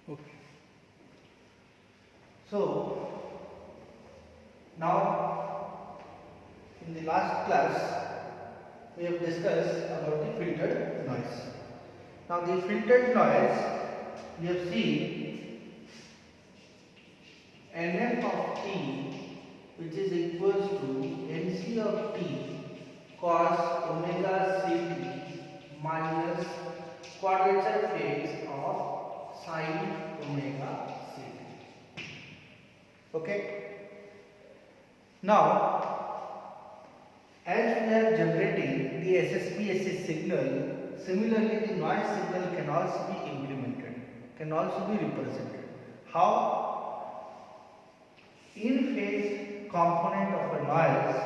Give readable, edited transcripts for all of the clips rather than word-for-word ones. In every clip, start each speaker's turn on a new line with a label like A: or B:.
A: Okay. So now in the last class we have discussed about the filtered noise. Now the filtered noise we have seen NF of t, which is equals to NC of t cos omega ct minus quadrature phase of sin omega ct. Okay. Now, as we are generating the SSPSS signal, similarly the noise signal can also be implemented, can also be represented. How? In phase component of a noise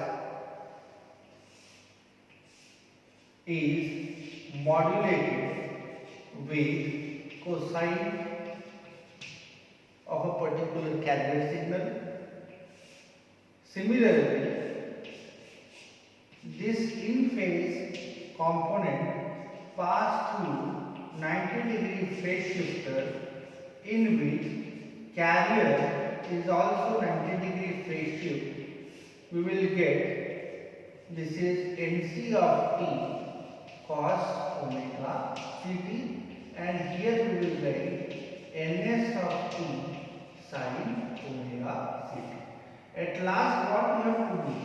A: is modulated with cosine of a particular carrier signal. Similarly, this in phase component pass through 90-degree phase shifter in which carrier is also 90-degree phase shift. We will get this is NC of t cos omega ct, and here we will get NS of t sin omega ct. At last, what we have to do,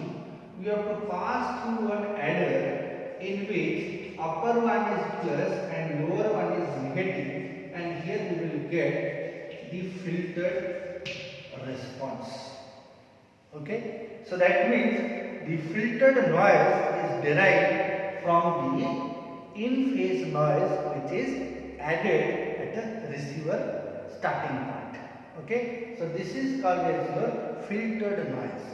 A: we have to pass through an adder in which upper one is plus and lower one is negative, and here we will get the filtered response. Okay, so that means the filtered noise is derived from the in phase noise which is added at the receiver starting point. Okay, so this is called as your filtered noise,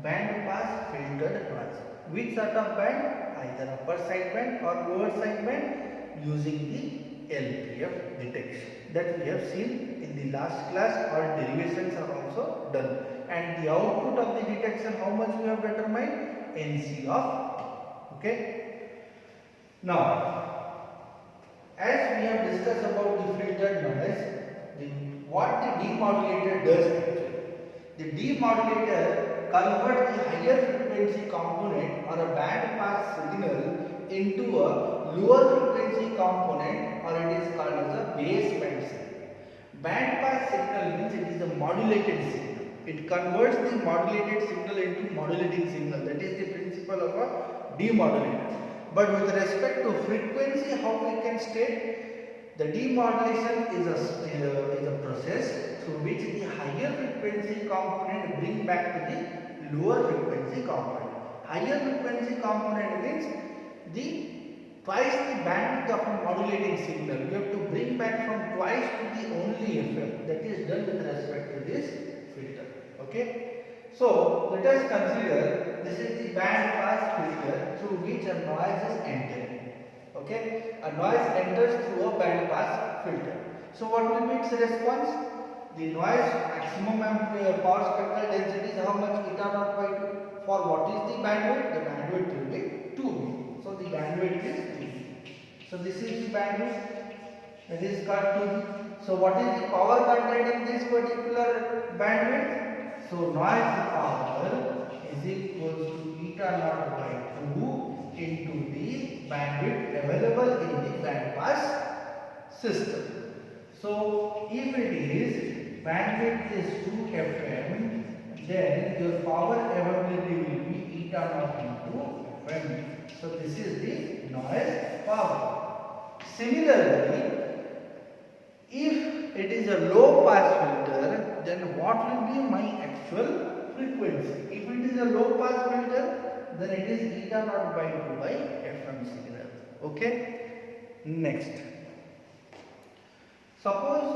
A: band pass filtered noise. Which sort of band? Either upper sideband or lower sideband using the LPF detection that we have seen in the last class. All derivations are also done, and the output of the detection, how much we have determined? NC of t. Okay. Now, as we have discussed about the filtered noise, what the demodulator does actually. The demodulator converts the higher frequency component or a band pass signal into a lower frequency component, or it is called as a baseband signal. Band pass signal means it is a modulated signal. It converts the modulated signal into modulating signal. That is the principle of a demodulator. But with respect to frequency, how we can state? The demodulation is a process through which the higher frequency component bring back to the lower frequency component. Higher frequency component means the twice the bandwidth of a modulating signal. You have to bring back from twice to the only FM. That is done with respect to this filter. Okay. So let us consider this is the band pass filter through which a noise is entering. Okay, a noise enters through a band pass filter. So what will be its response? The noise maximum power spectral density is how much? Eta naught by 2. For what is the bandwidth? The bandwidth will be 2B. So the bandwidth is 2B. So this is the bandwidth. That is called 2B. So what is the power contained in this particular bandwidth? So noise power is equals to eta naught by 2 into the bandwidth available in the band pass system. So if it is bandwidth is 2 FM, then your power availability will be eta naught into FM. So this is the noise power. Similarly, if it is a low pass filter, then what will be my actual frequency? If it is a low pass filter, then it is eta naught by 2 by FM signal. Okay. Next, suppose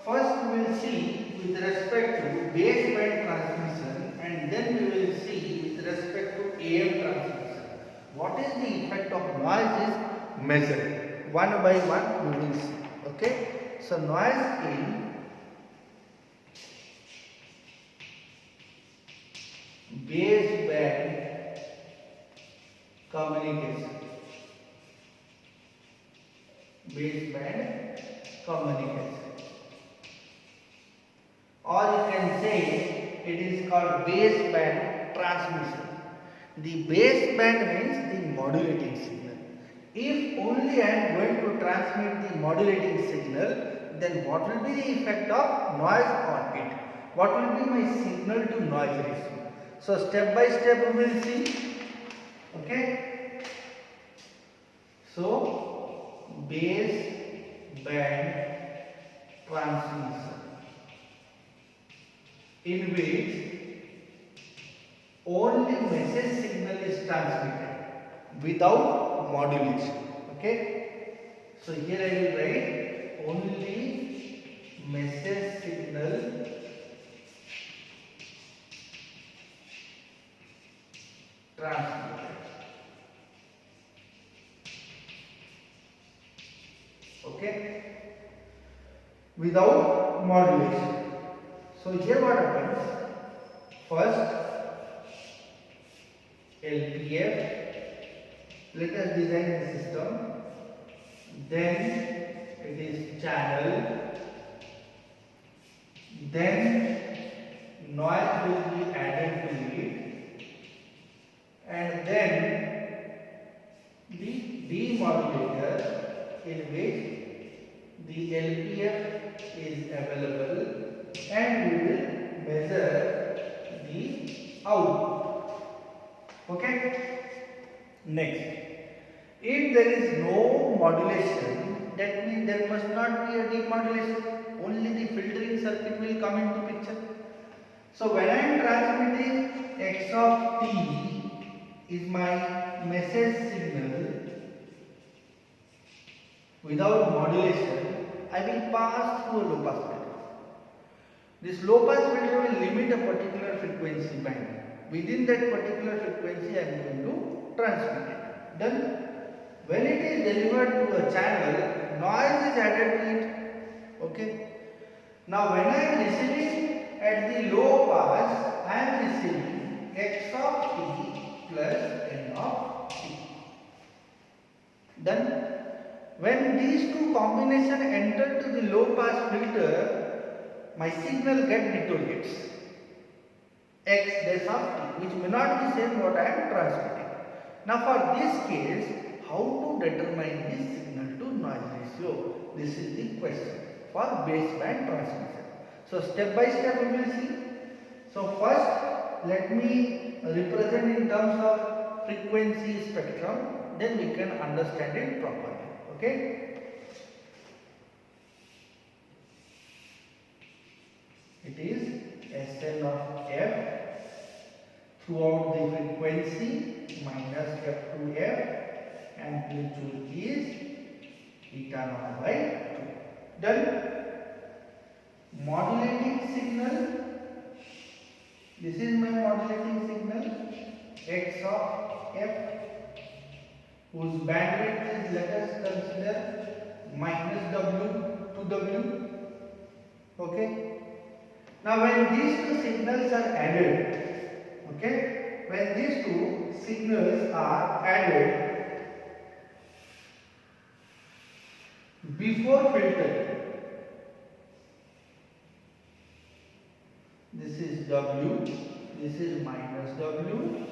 A: first we will see with respect to baseband transmission, and then we will see with respect to AM transmission. What is the effect of noise is measured. One by one we will see. Okay. So noise in baseband communication. Baseband communication. saying it is called baseband transmission. The baseband means the modulating signal. If only I am going to transmit the modulating signal, then what will be the effect of noise on it? What will be my signal to noise ratio? So step by step we will see. Okay. So baseband transmission, in which only message signal is transmitted without modulation. Okay. So here I will write only message signal transmitted. Okay. Without modulation. So here what happens? First LPF. Let us design the system. Then it is channel. Then noise will be added to it, and then the demodulator, in which the LPF is available, and we will measure the output. Okay. Next, if there is no modulation, that means there must not be a demodulation. Only the filtering circuit will come into picture. So when I am transmitting x of t is my message signal without modulation, I will pass through a low pass filter. This low pass filter will limit a particular frequency band. Within that particular frequency I am going to transmit it. Then when it is delivered to a channel, noise is added to it. Okay. Now when I am receiving at the low pass, I am receiving x of t plus n of t. Then when these two combinations enter to the low pass filter, my signal deteriorates x dash of t, which may not be same what I am transmitting. Now for this case, how to determine this signal to noise ratio? This is the question for baseband transmission. So step by step we will see. So first let me represent in terms of frequency spectrum, then we can understand it properly. Okay. It is Sn of f throughout the frequency minus f to f, amplitude is eta naught by 2. Done. Modulating signal. This is my modulating signal x of f, whose bandwidth is, let us consider, minus w to w. Okay. Now when these two signals are added, okay, when these two signals are added before filtering, this is w, this is minus w,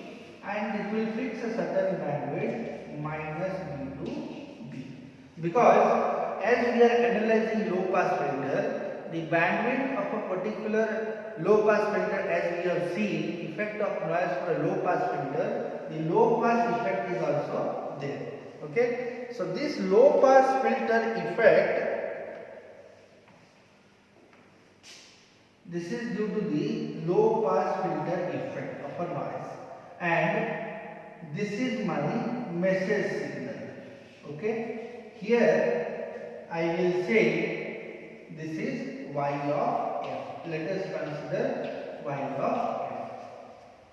A: and it will fix a certain bandwidth minus b to b. Because as we are analyzing low pass filter, the bandwidth of a particular low pass filter, as we have seen, effect of noise for a low pass filter, the low pass effect is also there. Okay. So this low pass filter effect, this is due to the low pass filter effect of a noise, and this is my message signal. Okay. Here I will say this is y of f. Let us consider y of f.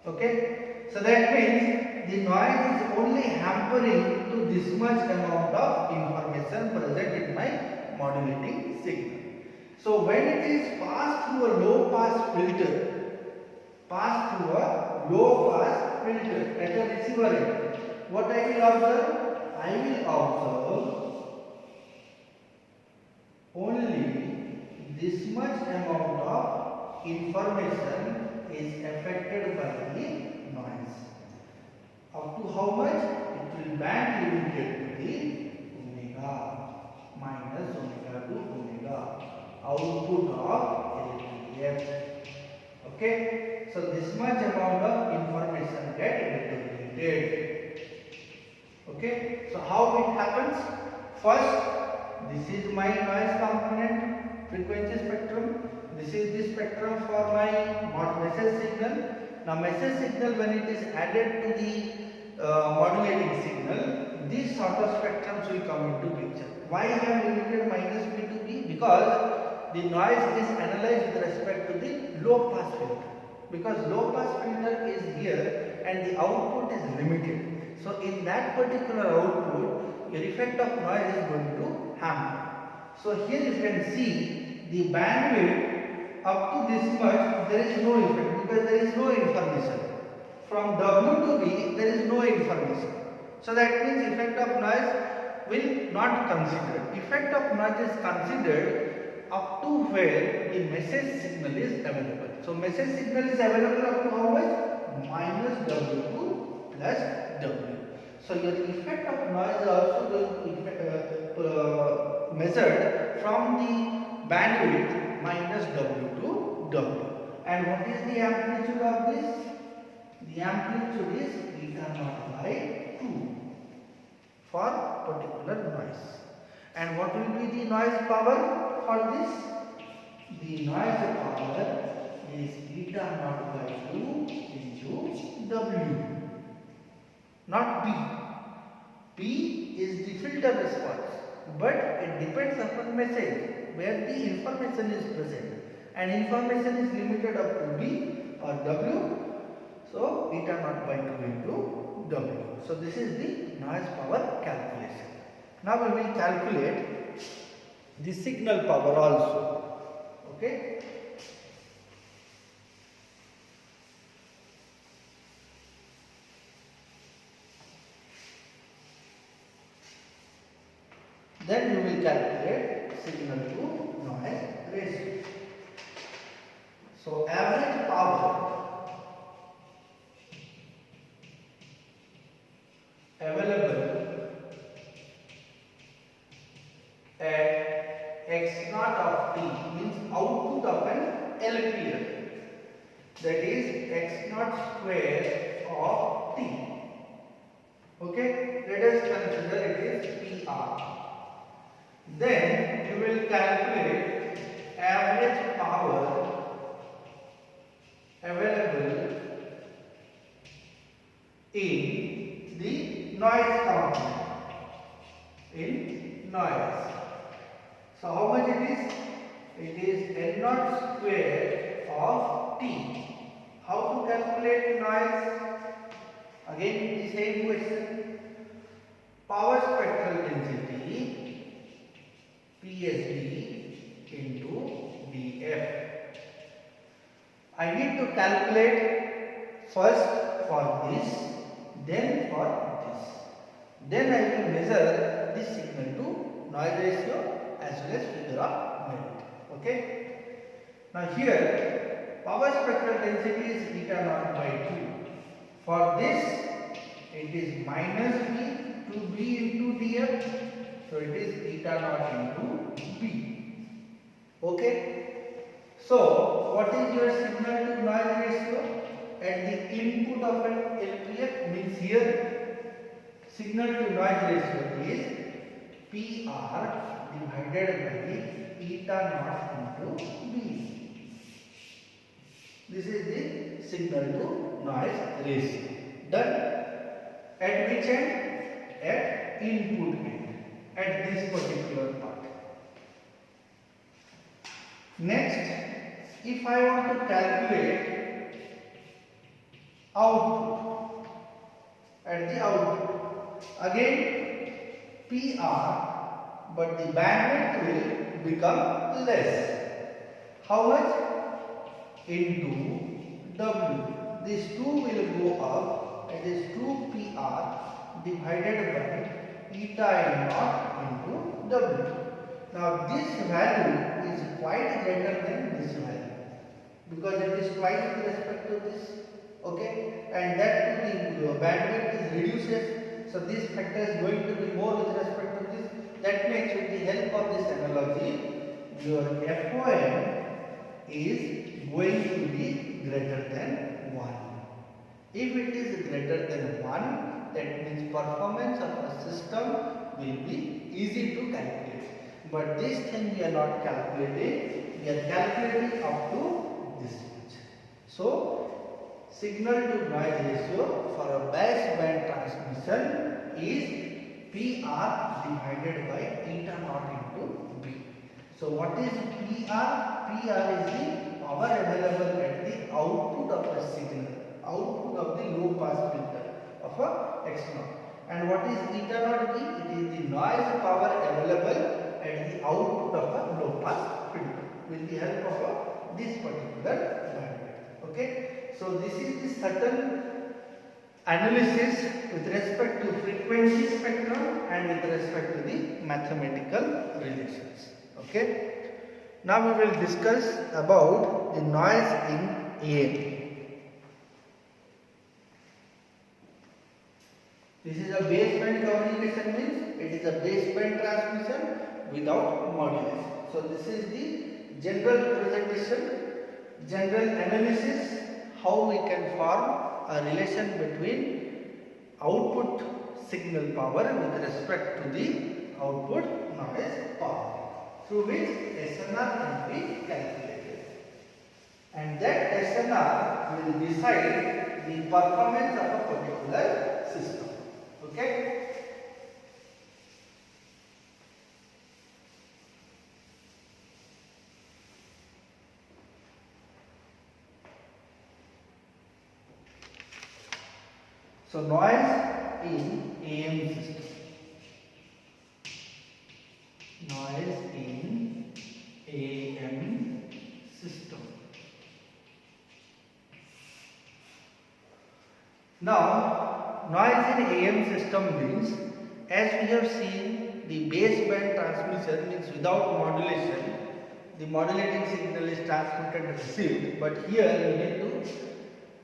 A: Okay. So that means the noise is only hampering to this much amount of information present in my modulating signal. So when it is passed through a low pass filter, at a receiver end, what I will observe? I will observe only this much amount of information is affected by the noise. Up to how much? It will band limited to the omega minus omega to omega output of LPF. Okay, so this much amount of information get deteriorated. Okay, so how it happens? First, this is my noise component frequency spectrum. This is the spectrum for my message signal. Now message signal, when it is added to the modulating signal, these sort of spectrums will come into picture. Why I have limited minus B to B? Because the noise is analyzed with respect to the low pass filter. Because low pass filter is here and the output is limited. So in that particular output, your effect of noise is going to hamper. So here you can see the bandwidth up to this much, there is no effect because there is no information. From W to B, there is no information. So that means effect of noise will not consider. Effect of noise is considered up to where the message signal is available. So message signal is available up to how much? Minus W2 plus W. So your effect of noise is also going to be measured from the bandwidth minus W to W. And what is the amplitude of this? The amplitude is beta naught by 2 for particular noise. And what will be the noise power for this? The noise power is beta naught by 2 into W, not B. B is the filter response, but it depends upon message where the information is present, and information is limited up to B or W. So beta naught by 2 into W. So this is the noise power calculation. Now we will calculate the signal power also. Okay. Then we will calculate signal to noise ratio. So average power available at x naught of t means output of an LPF, that is x naught square of t. Okay, let us consider it is PR. Then we will calculate average power available in the noise component, in noise. So how much it is? It is N naught square of T. How to calculate noise? Again the same question. Power spectral density PSD into DF. I need to calculate first for this, then for this. Then I will measure this signal to noise ratio as well as figure of merit. Okay. Now here power spectral density is beta naught by 2. For this it is minus B to B into DF. So it is beta naught into B. Okay. So what is your signal to noise ratio? At the input of an LPF means here signal to noise ratio is PR divided by beta naught into B. This is the signal to noise ratio. Done. At which end? At input end, at this particular part. Next, if I want to calculate output, at the output, again PR, but the bandwidth will become less. How much? Into W. This 2 will go up, it is 2 PR divided by eta N naught into W. Now this value is quite greater than this value, because it is twice with respect to this, okay, and that the bandwidth is reduces, so this factor is going to be more with respect to this. That means with the help of this analogy, your FOM is going to be greater than 1. If it is greater than 1, that means performance of a system will be easy to calculate. But this thing we are not calculating, we are calculating up to this much. So, signal to noise ratio for a baseband transmission is PR divided by eta naught into B. So, what is PR? PR is the power available at the output of a signal, output of the low pass filter of a X naught. And what is eta naught B? It is the noise power available at the output of a low pass filter with the help of this particular bandwidth. Okay. So this is the certain analysis with respect to frequency spectrum and with respect to the mathematical relations. Okay. Now we will discuss about the noise in AM. This is a baseband communication, means it is a baseband transmission without modulation. So this is the general presentation, general analysis, how we can form a relation between output signal power with respect to the output noise power, through which SNR can be calculated. And that SNR will decide the performance of a particular system. Okay? So, noise in AM system. Noise in AM system. Now, noise in AM system means, as we have seen, the baseband transmission means without modulation, the modulating signal is transmitted and received, but here we need to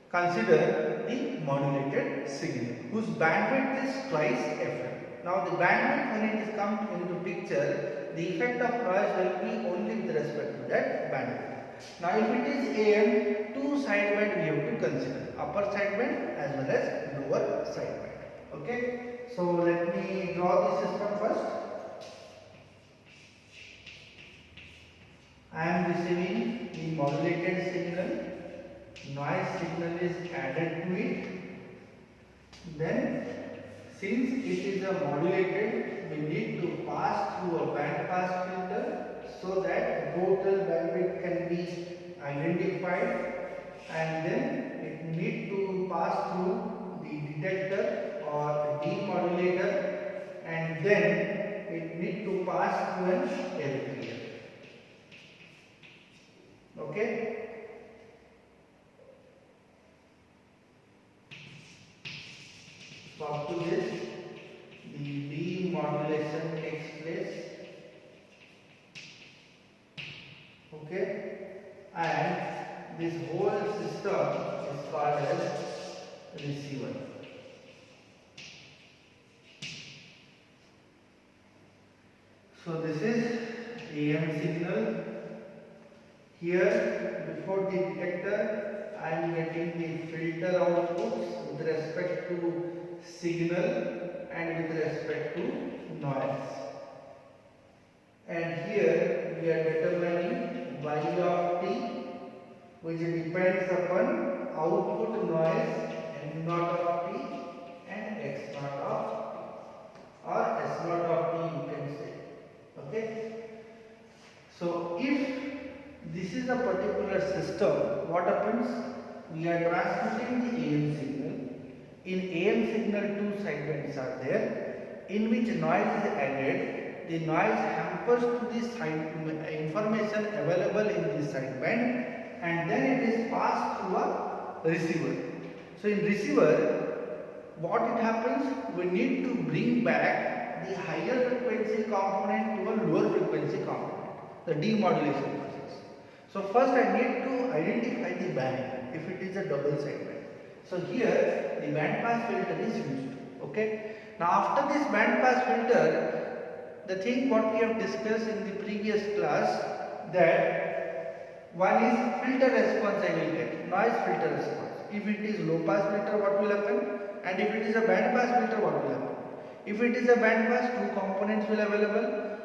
A: consider the modulated signal whose bandwidth is twice FM. Now the bandwidth, when it is come into picture, the effect of noise will be only with respect to that bandwidth. Now if it is AM, two sideband we have to consider, upper sideband as well as lower sideband. Okay, so let me draw the system first. I am receiving the modulated signal. Noise signal is added to it. Then, since it is a modulated, we need to pass through a band pass filter so that total bandwidth can be identified, and then it need to pass through the detector or demodulator, and then it need to pass through an LPR. Okay. So up to this, the demodulation takes place. Okay, and this whole system is called as receiver. So this is AM signal. Here, before the detector, I am getting the filter outputs with respect to signal and with respect to noise. And here we are determining y of t, which depends upon output noise m naught of t and x naught of t, or s naught of t you can say. Okay. So if this is a particular system, what happens? We are transmitting the AM signal. In AM signal, two sidebands are there, in which noise is added. The noise hampers to the information available in this sideband, and then it is passed through a receiver. So in receiver, what it happens? We need to bring back the higher frequency component to a lower frequency component, the demodulation process. So first I need to identify the band if it is a double sideband. So here the band pass filter is used. Okay. Now after this band pass filter, the thing what we have discussed in the previous class, that one is filter response I will get, noise filter response. If it is low pass filter, what will happen? And if it is a band pass filter, what will happen? If it is a band pass, two components will available,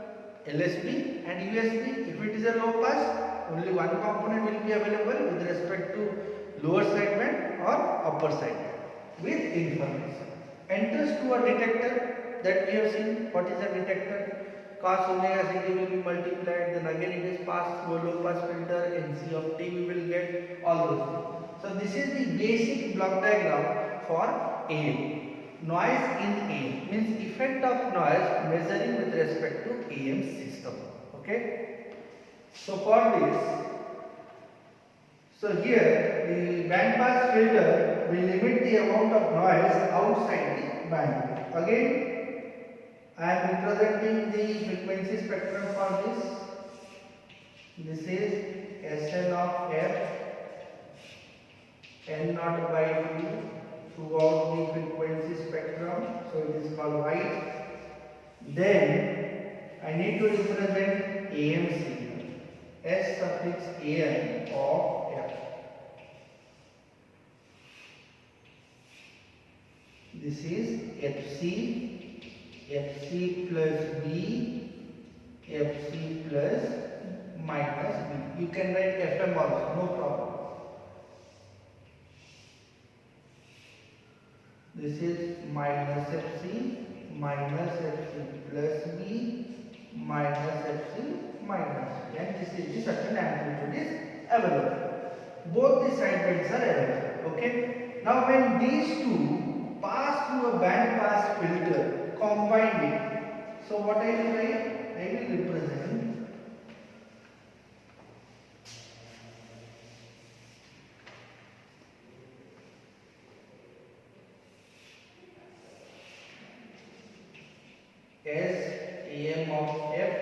A: LSB and USB. If it is a low pass, only one component will be available with respect to lower sideband or upper sideband with information. Enters to a detector that we have seen. What is a detector? Cos omega CD will be multiplied, then again it is passed through a low pass filter, NC of T we will get, all those things. So this is the basic block diagram for AM. Noise in AM means effect of noise measuring with respect to AM system. Okay. So for this, so here the band pass filter will limit the amount of noise outside the band. Again, I am representing the frequency spectrum for this. This is Sn of f n0 by 2 throughout the frequency spectrum. So it is called white. Then I need to represent AM signal. S suffix an of f. This is FC plus B, FC plus minus B. You can write FM also, no problem. This is minus FC plus B minus FC minus B, and this is the certain amplitude is available. Both the sidebands are available. Okay. Now when these two pass through a band pass filter, combined it. So what I will write? I will represent as AM of f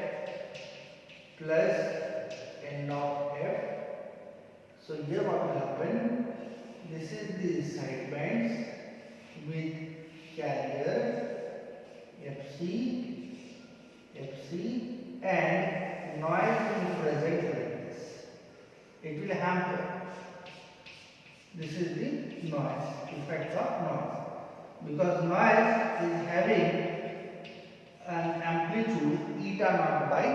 A: plus n of f. So here what will happen? This is the sidebands with carrier FC and noise will present like this. It will hamper. This is the noise, effect of noise. Because noise is having an amplitude eta naught by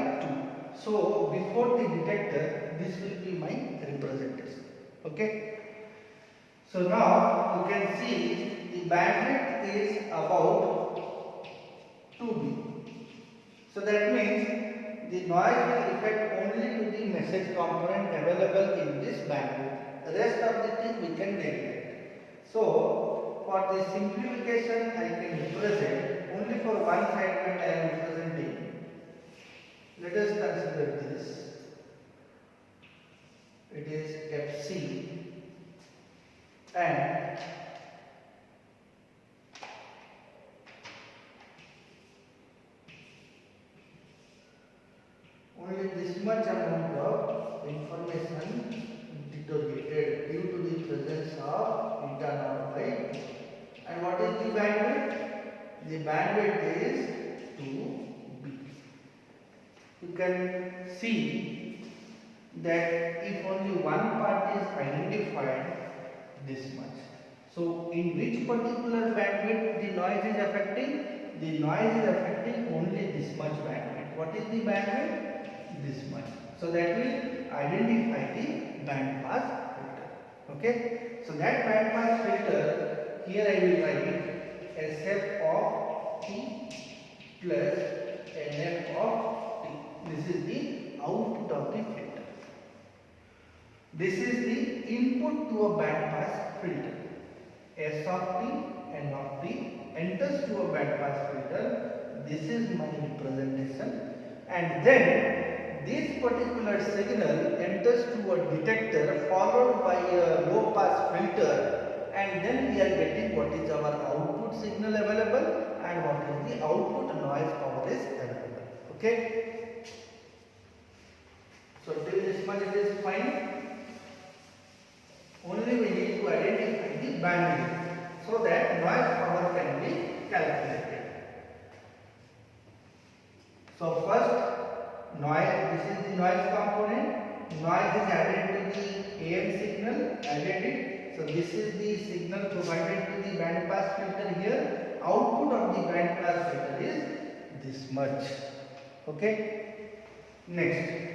A: 2. So before the detector, this will be my representation. Okay. So now you can see the bandwidth is about 2B. So that means the noise will affect only to the message component available in this bandwidth. The rest of the thing we can neglect. So for the simplification, I can represent only for one sideband I am representing. Let us consider this. It is FC and only this much amount of information deteriorated due to the presence of eta naught by 2. And what is the bandwidth? The bandwidth is 2B. You can see that if only one part is identified, this much. So in which particular bandwidth the noise is affecting? The noise is affecting only this much bandwidth. What is the bandwidth? This much. So that will identify the band pass filter. Okay. So that band pass filter, here I will write SF of T plus NF of T. This is the output of the filter. This is the input to a band pass filter. S of T, N of T enters to a band pass filter. This is my representation. And then this particular signal enters to a detector followed by a low pass filter, and then we are getting what is our output signal available and what is the output noise power is available. Okay. So till this much it is fine. Only we need to identify the bandwidth so that noise power can be calculated. So first noise, this is the noise component. Noise is added to the AM signal, added it. So this is the signal provided to the band pass filter here. Output of the band pass filter is this much. Okay. Next.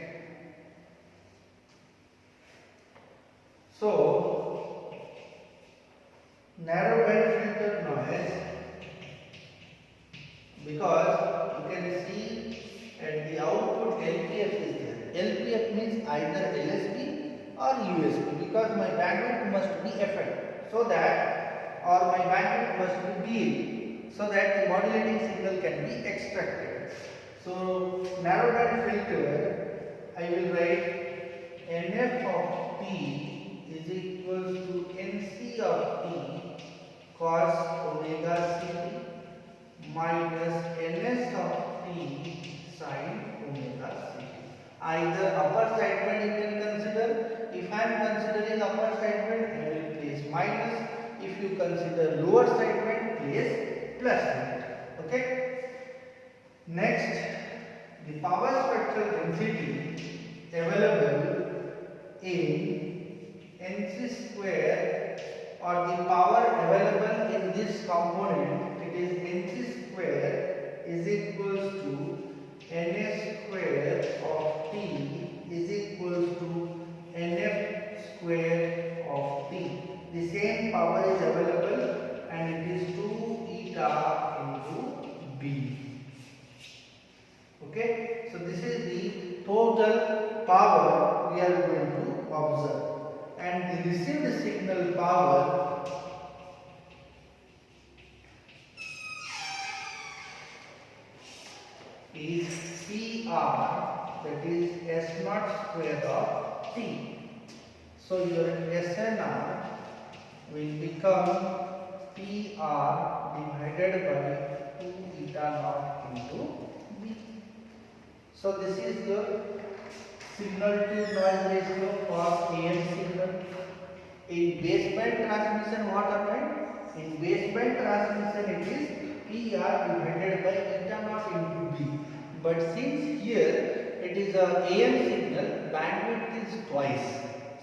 A: So narrow band filter noise, because you can see at the output LPF is there. LPF means either LSB or USB, because my bandwidth must be FM, so that, or my bandwidth must be BA, so that the modulating signal can be extracted. So narrow band filter, I will write NF of T is equals to NC of T cos omega CT minus NS of T sin omega CT. Either upper sideband you can consider. If I am considering upper sideband, I will place minus. If you consider lower sideband, place plus. Okay. Next, the power spectral density available in NC square, or the power available in this component, it is NC square is equals to NS square of T is equals to NF square of T. The same power is available and it is 2 eta into B. Okay, so this is the total power we are going to observe, and the received signal power is PR, that is S0 square of T. So your SNR will become PR divided by 2 eta naught into B. So this is your signal to noise ratio for AM signal. In baseband transmission, what happened? In baseband transmission, it is PR divided by eta naught into B. But since here it is a AM signal, bandwidth is twice.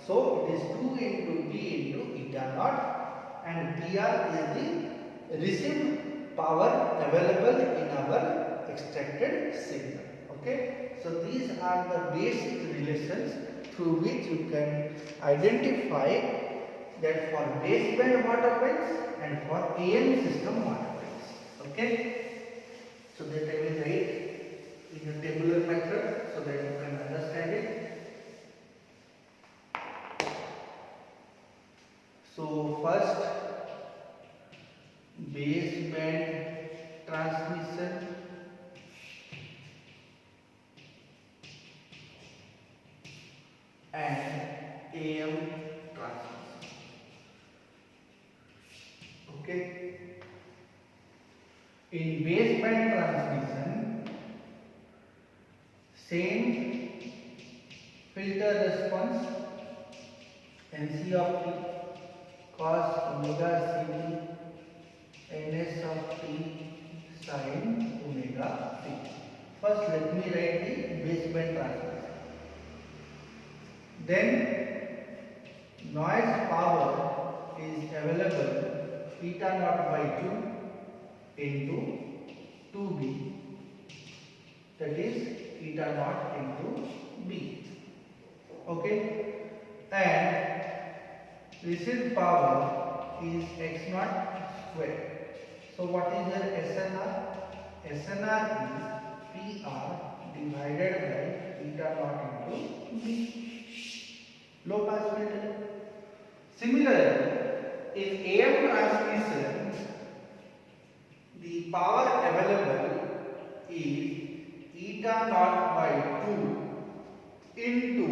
A: So it is 2 into B into eta naught, and PR is the received power available in our extracted signal. Okay, so these are the basic relations through which you can identify that for baseband what happens and for AM system what happens. Okay, so that I will write in a tabular method so that you can understand it. So first, baseband transmission and AM transmission. Okay. In baseband transmission, same filter response NC of T cos omega CT NS of T sin omega T. First let me write the baseband transmission. Then noise power is available eta naught by 2 into 2B, that is eta naught into B. Okay, and received power is x naught square. So what is your SNR? SNR is PR divided by eta naught into B. Low pass filter. Similarly, in AM transmission, the power available is eta naught by 2 into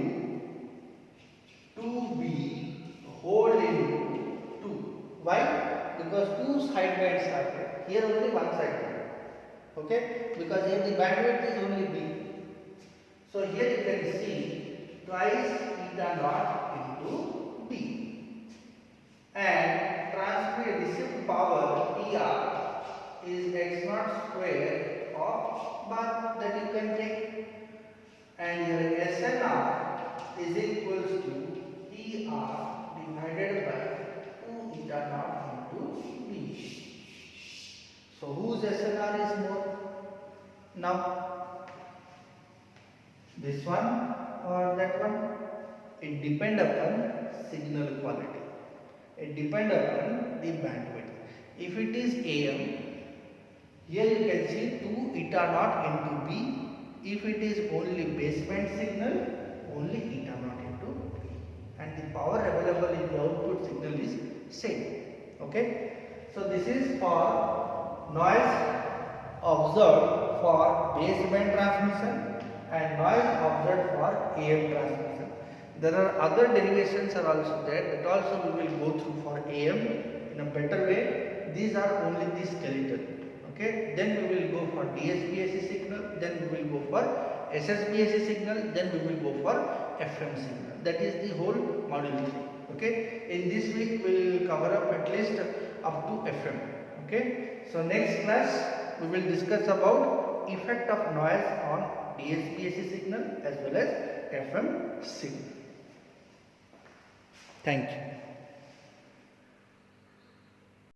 A: 2B whole into 2. Why? Because two sidebands are there. Here only one sideband. Okay? Because here the bandwidth is only B. So here you can see twice eta naught into B. And transmit received power PR is x naught square of bar that you can take. And your SNR is equals to ER divided by 2 eta naught into B. So whose SNR is more? Now this one or that one? It depends upon signal quality. It depends upon the bandwidth. If it is AM, here you can see 2 eta naught into B. If it is only baseband signal, only eta naught into B. And the power available in the output signal is same. Okay. So this is for noise observed for baseband transmission and noise observed for AM transmission. There are other derivations are also there, that also we will go through for AM in a better way. These are only the skeleton. Okay, then we will go for DSPAC signal, then we will go for SSPAC signal, then we will go for FM signal. That is the whole module 3. Okay, in this week we will cover up at least up to FM. Okay, so next class we will discuss about effect of noise on DSPAC signal as well as FM signal. Thank you.